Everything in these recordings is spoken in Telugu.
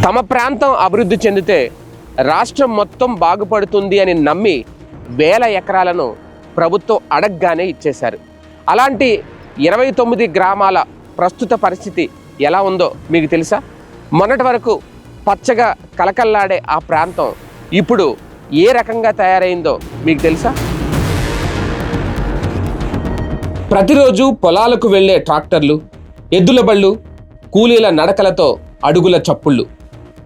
తమ ప్రాంతం అభివృద్ధి చెందితే రాష్ట్రం మొత్తం బాగుపడుతుంది అని నమ్మి వేల ఎకరాలను ప్రభుత్వం అడగగానే ఇచ్చేశారు. అలాంటి 29 గ్రామాల ప్రస్తుత పరిస్థితి ఎలా ఉందో మీకు తెలుసా? మొన్నటి వరకు పచ్చగా కలకల్లాడే ఆ ప్రాంతం ఇప్పుడు ఏ రకంగా తయారైందో మీకు తెలుసా? ప్రతిరోజు పొలాలకు వెళ్ళే ట్రాక్టర్లు, ఎద్దుల బళ్ళు, కూలీల నడకలతో అడుగుల చప్పుళ్ళు,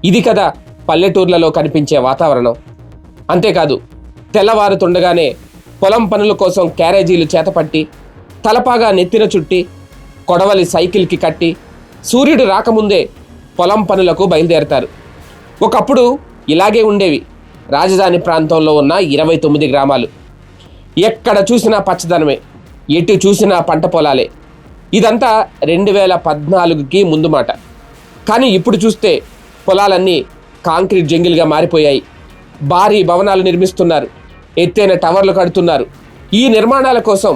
ఇది కదా పల్లెటూర్లలో కనిపించే వాతావరణం. అంతేకాదు, తెల్లవారుతుండగానే పొలం పనుల కోసం క్యారేజీలు చేతపట్టి, తలపాగా నెత్తిన చుట్టి, కొడవలి సైకిల్కి కట్టి సూర్యుడు రాకముందే పొలం పనులకు బయలుదేరతారు. ఒకప్పుడు ఇలాగే ఉండేవి రాజధాని ప్రాంతంలో ఉన్న 29 గ్రామాలు. ఎక్కడ చూసినా పచ్చదనమే, ఎటు చూసినా పంట పొలాలే. ఇదంతా 2014కి ముందు మాట. కానీ ఇప్పుడు చూస్తే పొలాలన్నీ కాంక్రీట్ జంగిల్గా మారిపోయాయి. భారీ భవనాలు నిర్మిస్తున్నారు, ఎత్తైన టవర్లు కడుతున్నారు. ఈ నిర్మాణాల కోసం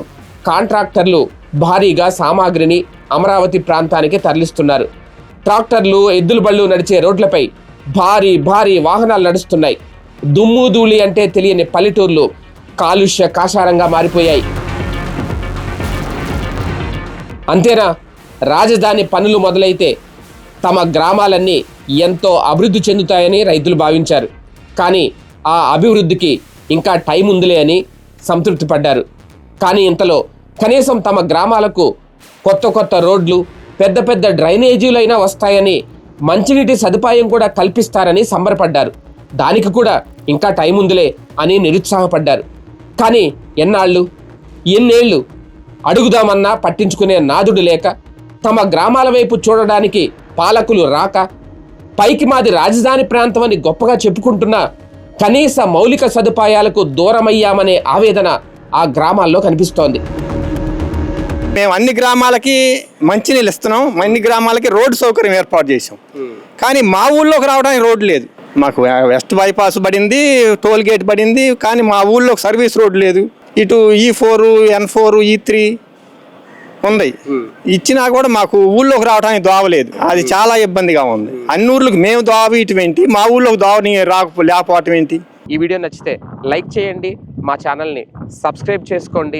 కాంట్రాక్టర్లు భారీగా సామాగ్రిని అమరావతి ప్రాంతానికి తరలిస్తున్నారు. ట్రాక్టర్లు, ఎద్దుల బళ్ళు నడిచే రోడ్లపై భారీ భారీ వాహనాలు నడుస్తున్నాయి. దుమ్ము ధూళి అంటే తెలియని పల్లెటూర్లు కాలుష్య కాషారంగా మారిపోయాయి. అంతేనా, రాజధాని పనులు మొదలైతే తమ గ్రామాలన్నీ ఎంతో అభివృద్ధి చెందుతాయని రైతులు భావించారు. కానీ ఆ అభివృద్ధికి ఇంకా టైం ఉందిలే అని సంతృప్తి పడ్డారు. కానీ ఇంతలో కనీసం తమ గ్రామాలకు కొత్త కొత్త రోడ్లు, పెద్ద పెద్ద డ్రైనేజీలైనా వస్తాయని, మంచినీటి సదుపాయం కూడా కల్పిస్తారని సంబరపడ్డారు. దానికి కూడా ఇంకా టైం ఉందిలే అని నిరుత్సాహపడ్డారు. కానీ ఎన్నేళ్ళు అడుగుదామన్నా పట్టించుకునే నాదుడు లేక, తమ గ్రామాల వైపు చూడడానికి పాలకులు రాక, పైకి మాది రాజధాని ప్రాంతం అని గొప్పగా చెప్పుకుంటున్నా కనీస మౌలిక సదుపాయాలకు దూరమయ్యామనే ఆవేదన ఆ గ్రామాల్లో కనిపిస్తోంది. మేము అన్ని గ్రామాలకి మంచినీళ్ళు ఇస్తున్నాం, అన్ని గ్రామాలకి రోడ్డు సౌకర్యం ఏర్పాటు చేసాం. కానీ మా ఊళ్ళోకి రావడానికి రోడ్డు లేదు. మాకు వెస్ట్ బైపాస్ పడింది, టోల్ గేట్ పడింది, కానీ మా ఊళ్ళో సర్వీస్ రోడ్డు లేదు. ఇటు E4, N4, E3 ఉంది, ఇచ్చినా కూడా మాకు ఊళ్ళోకి రావడానికి దోవలేదు. అది చాలా ఇబ్బందిగా ఉంది. అన్ని ఊర్లకు మేము దోవ ఇటువంటి, మా ఊళ్ళోకి దోవని లేకపోవటం ఏంటి? ఈ వీడియో నచ్చితే లైక్ చేయండి, మా ఛానల్ని సబ్స్క్రైబ్ చేసుకోండి.